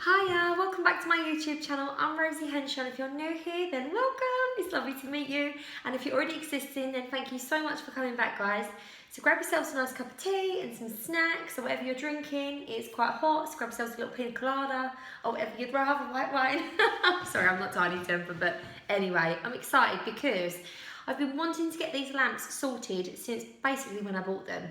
Hiya, welcome back to my YouTube channel. I'm Rosie Henshaw. If you're new here, then welcome. It's lovely to meet you. And if you're already existing, then thank you so much for coming back, guys. So grab yourselves a nice cup of tea and some snacks or whatever you're drinking. It's quite hot, so grab yourselves a little pina colada or whatever you'd rather, white wine. Sorry, I'm not tiny tempered, but anyway, I'm excited because I've been wanting to get these lamps sorted since basically when I bought them.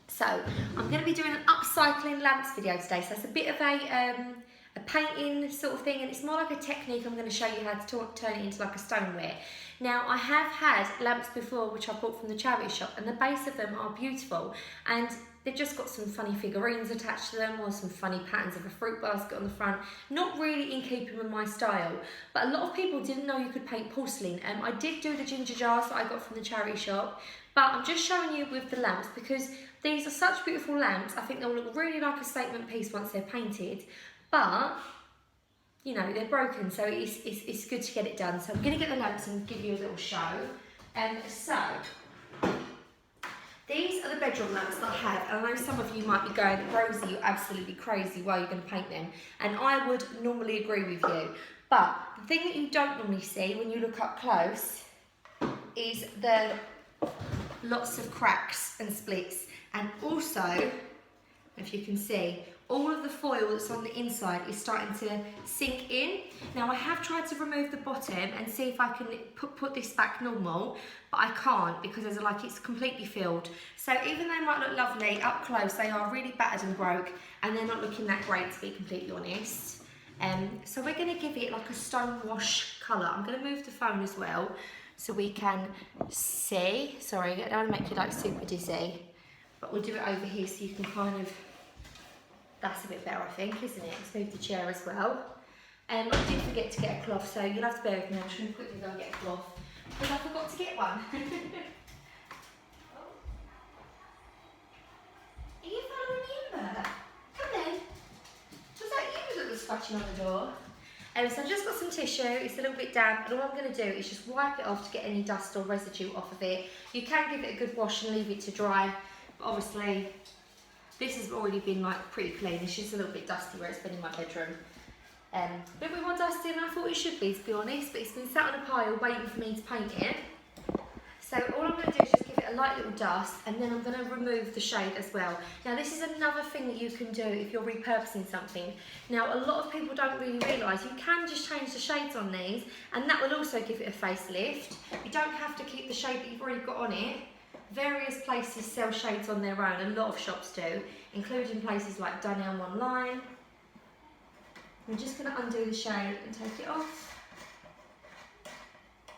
So I'm going to be doing an upcycling lamps video today. So it's a bit of a painting sort of thing, and it's more like a technique. I'm going to show you how to turn it into like a stoneware. Now, I have had lamps before which I bought from the charity shop, and the base of them are beautiful, and they've just got some funny figurines attached to them or some funny patterns of a fruit basket on the front. Not really in keeping with my style, but a lot of people didn't know you could paint porcelain. I did do the ginger jars that I got from the charity shop, but I'm just showing you with the lamps because these are such beautiful lamps. I think they'll look really like a statement piece once they're painted, but you know, they're broken, so it's good to get it done. So I'm going to get the lamps and give you a little show. So these are the bedroom lamps that I have. And I know some of you might be going, Rosie, you're absolutely crazy, why are you going to paint them? And I would normally agree with you. But the thing that you don't normally see when you look up close is the lots of cracks and splits. And also, if you can see, all of the foil that's on the inside is starting to sink in. Now, I have tried to remove the bottom and see if I can put this back normal, but I can't because there's like it's completely filled. So even though they might look lovely up close, they are really battered and broke, and they're not looking that great, to be completely honest. So we're going to give it like a stone wash colour. I'm going to move the phone as well so we can see. Sorry, I don't want to make you like super dizzy, but we'll do it over here so you can kind of. That's a bit better, I think, isn't it? Let's move the chair as well. I did forget to get a cloth, so you'll have to bear with me. I'm just going to quickly go and get a cloth because I forgot to get one. Are you following me in there? Come then. Was that you that was scratching on the door? So I've just got some tissue. It's a little bit damp, and all I'm going to do is just wipe it off to get any dust or residue off of it. You can give it a good wash and leave it to dry, but obviously this has already been like pretty clean. It's just a little bit dusty where it's been in my bedroom. A bit more dusty than I thought it should be, to be honest, but it's been sat on a pile waiting for me to paint it. So all I'm going to do is just give it a light little dust, and then I'm going to remove the shade as well. Now, this is another thing that you can do if you're repurposing something. Now, a lot of people don't really realise you can just change the shades on these, and that will also give it a facelift. You don't have to keep the shade that you've already got on it. Various places sell shades on their own, a lot of shops do, including places like Dunelm online. I'm just going to undo the shade and take it off.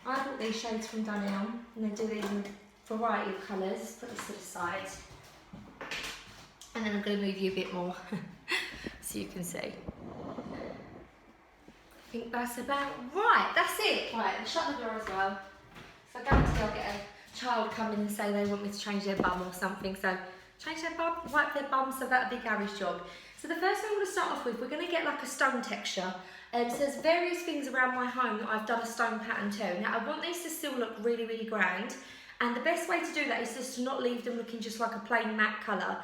I bought these shades from Dunelm, and they do these in a variety of colours. Let's put this to the side. And then I'm going to move you a bit more so you can see. I think that's about right, that's it. Right, and shut the door as well. So I guarantee I'll get a child come in and say they want me to change their bum or something. So change their bum, wipe their bum, so that'll be Gary's job. So the first thing I'm going to start off with, we're going to get like a stone texture. So there's various things around my home that I've done a stone pattern to. Now I want these to still look really, really grand. And the best way to do that is just to not leave them looking just like a plain matte colour.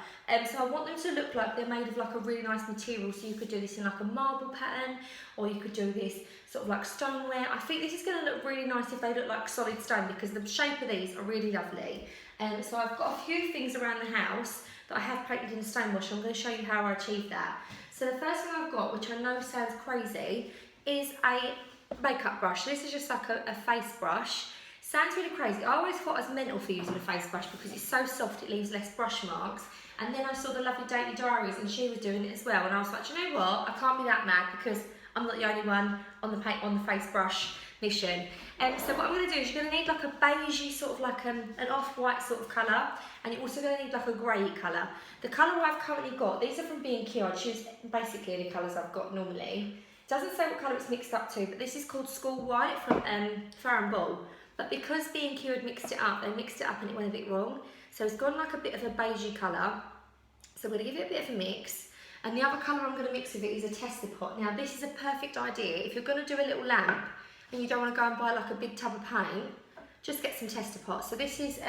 So I want them to look like they're made of like a really nice material. So you could do this in like a marble pattern, or you could do this sort of like stoneware. I think this is going to look really nice if they look like solid stone because the shape of these are really lovely. So I've got a few things around the house that I have painted in stone wash. I'm going to show you how I achieve that. So the first thing I've got, which I know sounds crazy, is a makeup brush. This is just like a face brush. Sounds really crazy. I always thought I was mental for using a face brush because it's so soft it leaves less brush marks. And then I saw the lovely Daily Diaries and she was doing it as well. And I was like, you know what? I can't be that mad because I'm not the only one on the face brush mission. So what I'm going to do is you're going to need like a beigey sort of like an off-white sort of colour, and you're also going to need like a grey colour. The colour I've currently got, these are from B&Q. I choose basically the colours I've got normally. It doesn't say what colour it's mixed up to, but this is called School White from Farrow & Ball. But because B&Q had mixed it up, they mixed it up and it went a bit wrong. So it's gone like a bit of a beigey colour. So I'm going to give it a bit of a mix. And the other colour I'm going to mix with it is a tester pot. Now this is a perfect idea. If you're going to do a little lamp and you don't want to go and buy like a big tub of paint, just get some tester pots. So this is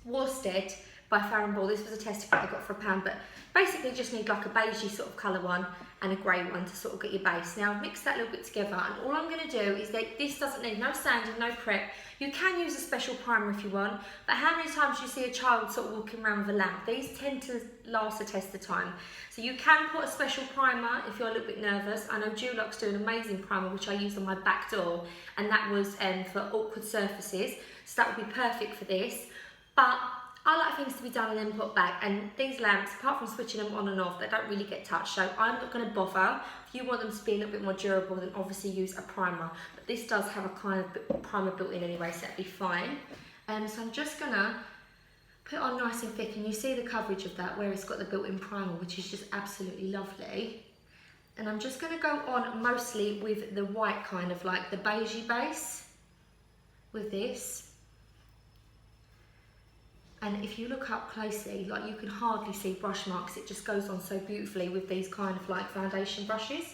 Worsted by Farrow & Ball. This was a tester kit I got for £1, but basically you just need like a beigey sort of colour one and a grey one to sort of get your base. Now I've mixed that a little bit together, and all I'm going to do is that this doesn't need no sanding, no prep. You can use a special primer if you want, but how many times do you see a child sort of walking around with a lamp? These tend to last a test of time. So you can put a special primer if you're a little bit nervous. I know Dulux do an amazing primer which I use on my back door, and that was for awkward surfaces, so that would be perfect for this. But I like things to be done and then put back, and these lamps, apart from switching them on and off, they don't really get touched, so I'm not going to bother. If you want them to be a little bit more durable, then obviously use a primer, but this does have a kind of primer built in anyway, so that'd be fine. So I'm just going to put it on nice and thick, and you see the coverage of that where it's got the built-in primer, which is just absolutely lovely. And I'm just going to go on mostly with the white, kind of like the beigey base with this. And if you look up closely, like you can hardly see brush marks. It just goes on so beautifully with these kind of like foundation brushes.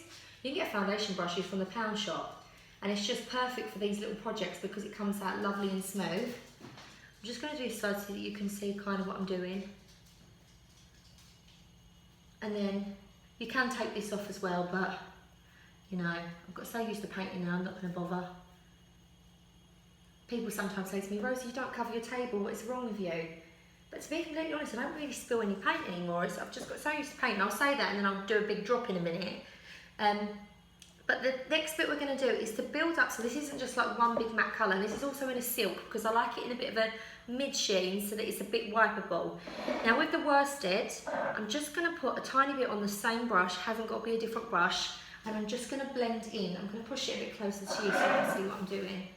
You can get foundation brushes from the pound shop, and it's just perfect for these little projects because it comes out lovely and smooth. I'm just going to do this so that you can see kind of what I'm doing. And then you can take this off as well, but you know, I've got so used to painting now, I'm not going to bother. People sometimes say to me, Rosie, you don't cover your table, what is wrong with you? But to be completely honest, I don't really spill any paint anymore. I've just got so used to painting. I'll say that and then I'll do a big drop in a minute. But the next bit we're going to do is to build up, so this isn't just like one big matte colour, this is also in a silk because I like it in a bit of a mid-sheen so that it's a bit wipeable. Now with the worsted, I'm just going to put a tiny bit on the same brush, hasn't got to be a different brush, and I'm just going to blend in. I'm going to push it a bit closer to you so you can see what I'm doing.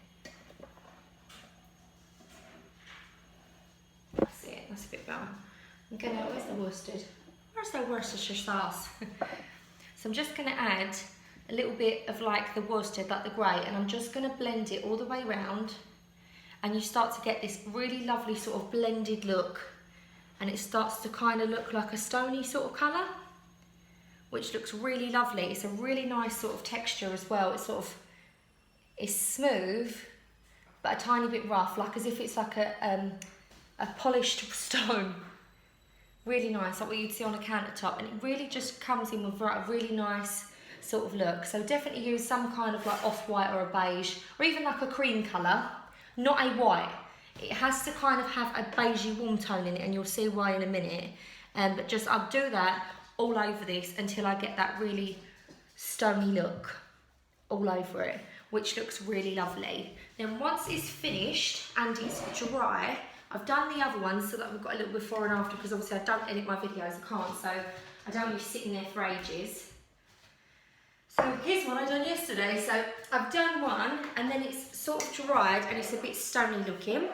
That's it, that's a bit better. I'm going to, where's the worsted? Where's the Worcestershire sauce? So I'm just going to add a little bit of like the worsted, like the grey, and I'm just going to blend it all the way around, and you start to get this really lovely sort of blended look, and it starts to kind of look like a stony sort of colour, which looks really lovely. It's a really nice sort of texture as well. It's sort of, it's smooth but a tiny bit rough, like as if it's like a polished stone. Really nice, like what you'd see on a countertop, and it really just comes in with a really nice sort of look. So definitely use some kind of like off-white or a beige, or even like a cream colour, not a white. It has to kind of have a beigey warm tone in it, and you'll see why in a minute. But just, I'll do that all over this until I get that really stony look all over it, which looks really lovely. Then once it's finished and it's dry, I've done the other ones so that we've got a little before and after, because obviously I don't edit my videos, I can't, so I don't be sitting there for ages. So here's one I done yesterday. So I've done one and then it's sort of dried and it's a bit stony looking,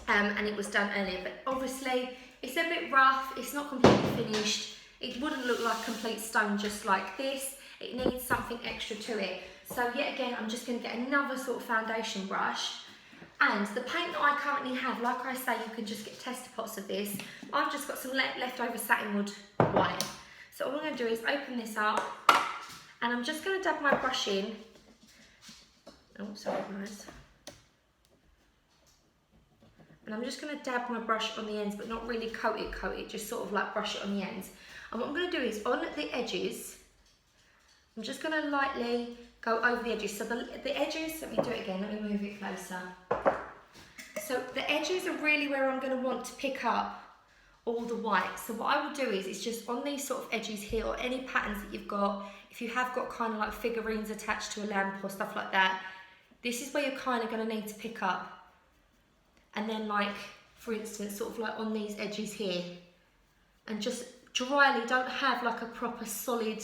and it was done earlier, but obviously it's a bit rough, it's not completely finished. It wouldn't look like complete stone just like this. It needs something extra to it. So yet again, I'm just going to get another sort of foundation brush. And the paint that I currently have, like I say, you can just get tester pots of this. I've just got some leftover satinwood white. So all I'm going to do is open this up, and I'm just going to dab my brush in. Oh, sorry guys. And I'm just going to dab my brush on the ends, but not really coat it, just sort of like brush it on the ends. And what I'm going to do is, on the edges, I'm just going to lightly go over the edges. So the edges, let me do it again, let me move it closer. So the edges are really where I'm going to want to pick up all the white. So what I will do is, it's just on these sort of edges here, or any patterns that you've got, if you have got kind of like figurines attached to a lamp or stuff like that, this is where you're kind of going to need to pick up. And then like, for instance, sort of like on these edges here, and just dryly, don't have like a proper solid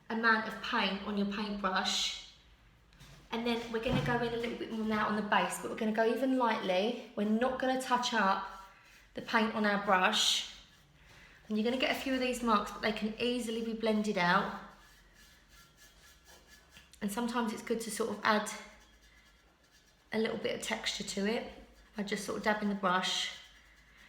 amount of paint on your paintbrush. And then we're going to go in a little bit more now on the base, but we're going to go even lightly. We're not going to touch up the paint on our brush. And you're going to get a few of these marks, but they can easily be blended out. And sometimes it's good to sort of add a little bit of texture to it. I just sort of dab in the brush.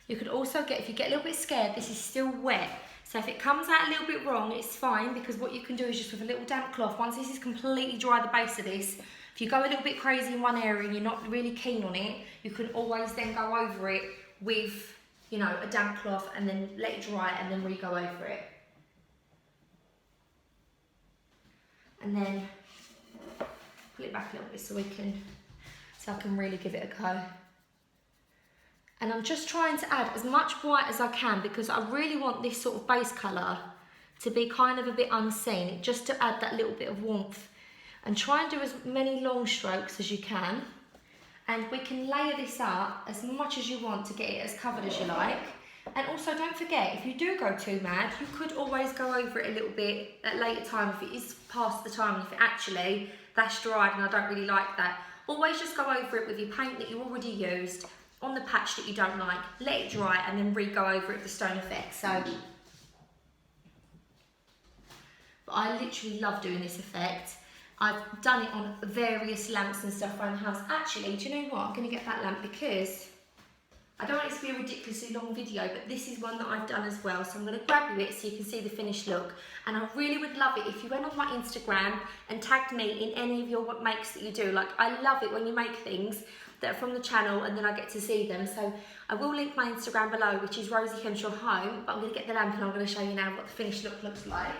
You could also get, if you get a little bit scared, this is still wet. So if it comes out a little bit wrong, it's fine, because what you can do is just with a little damp cloth, once this is completely dry, the base of this, if you go a little bit crazy in one area and you're not really keen on it, you can always then go over it with you know, a damp cloth and then let it dry and then re-go over it. And then pull it back a little bit so I can really give it a go. And I'm just trying to add as much white as I can because I really want this sort of base colour to be kind of a bit unseen, just to add that little bit of warmth. And try and do as many long strokes as you can. And we can layer this up as much as you want to get it as covered as you like. And also don't forget, if you do go too mad, you could always go over it a little bit at a later time if it is past the time, if it actually, that's dried and I don't really like that. Always just go over it with your paint that you already used on the patch that you don't like, let it dry and then re-go over it with the stone effect. So, but I literally love doing this effect. I've done it on various lamps and stuff around the house. Actually, do you know what? I'm going to get that lamp because I don't want it to be a ridiculously long video, but this is one that I've done as well. So I'm going to grab you it so you can see the finished look. And I really would love it if you went on my Instagram and tagged me in any of your makes that you do. Like, I love it when you make things that are from the channel and then I get to see them. So I will link my Instagram below, which is Rosie Henshaw Home. But I'm going to get the lamp and I'm going to show you now what the finished look looks like.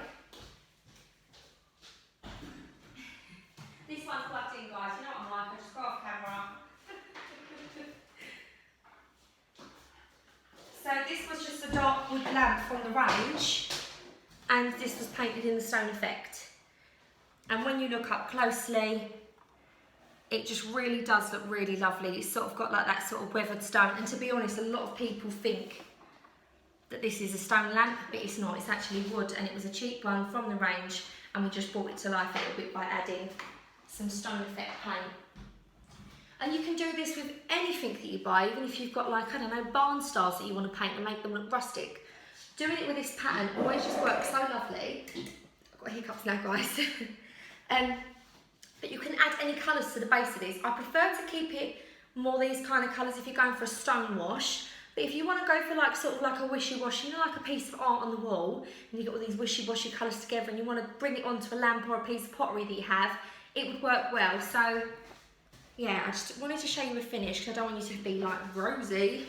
This one's plugged in, guys. You know what I'm like, I just go off camera. So this was just a dark wood lamp from the range, and this was painted in the stone effect. And when you look up closely, it just really does look really lovely. It's sort of got like that sort of weathered stone. And to be honest, a lot of people think that this is a stone lamp, but it's not. It's actually wood, and it was a cheap one from the range, and we just brought it to life a little bit by adding some stone effect paint. And you can do this with anything that you buy, even if you've got like, I don't know, barn styles that you want to paint and make them look rustic. Doing it with this pattern always just works so lovely. I've got hiccups now, guys. But you can add any colours to the base of this. I prefer to keep it more these kind of colours if you're going for a stone wash. But if you want to go for like sort of like a wishy-washy, you know, like a piece of art on the wall, and you've got all these wishy-washy colours together and you want to bring it onto a lamp or a piece of pottery that you have, it would work well. So yeah, I just wanted to show you a finish because I don't want you to be like, Rosie,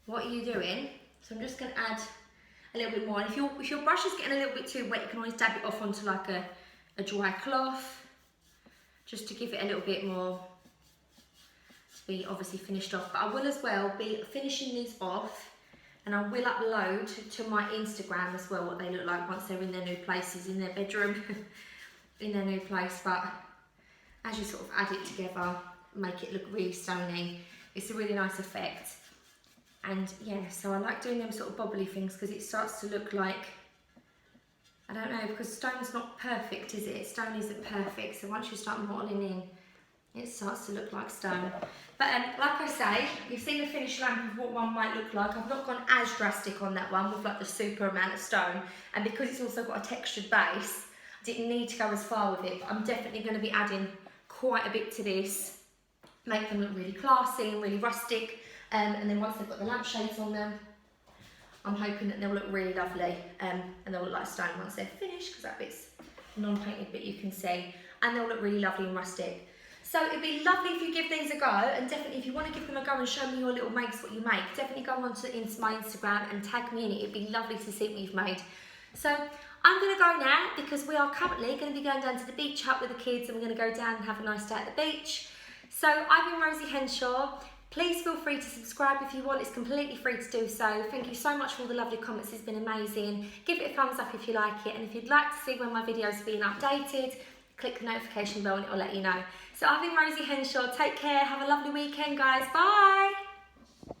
what are you doing? So I'm just going to add a little bit more. And if your brush is getting a little bit too wet, you can always dab it off onto like a dry cloth, just to give it a little bit more to be obviously finished off. But I will as well be finishing these off, and I will upload to my Instagram as well what they look like once they're in their new places, in their bedroom, in their new place. But as you sort of add it together, make it look really stony, it's a really nice effect. And yeah, so I like doing them sort of bobbly things because it starts to look like, I don't know, because stone's not perfect, is it? Stone isn't perfect, so once you start modelling in, it starts to look like stone. But like I say, you've seen the finished lamp of what one might look like. I've not gone as drastic on that one with like the super amount of stone, and because it's also got a textured base, I didn't need to go as far with it, but I'm definitely going to be adding quite a bit to this, make them look really classy and really rustic, and then once they've got the lampshades on them, I'm hoping that they'll look really lovely, and they'll look like stone once they're finished, because that bit's non-painted bit you can see, and they'll look really lovely and rustic. So it'd be lovely if you give these a go, and definitely if you want to give them a go and show me your little makes, what you make, definitely go onto my Instagram and tag me in it. It'd be lovely to see what you've made. So I'm going to go now because we are currently going to be going down to the beach hut with the kids, and we're going to go down and have a nice day at the beach. So I've been Rosie Henshaw. Please feel free to subscribe if you want. It's completely free to do so. Thank you so much for all the lovely comments. It's been amazing. Give it a thumbs up if you like it. And if you'd like to see when my videos are being updated, click the notification bell and it will let you know. So I've been Rosie Henshaw. Take care. Have a lovely weekend, guys. Bye.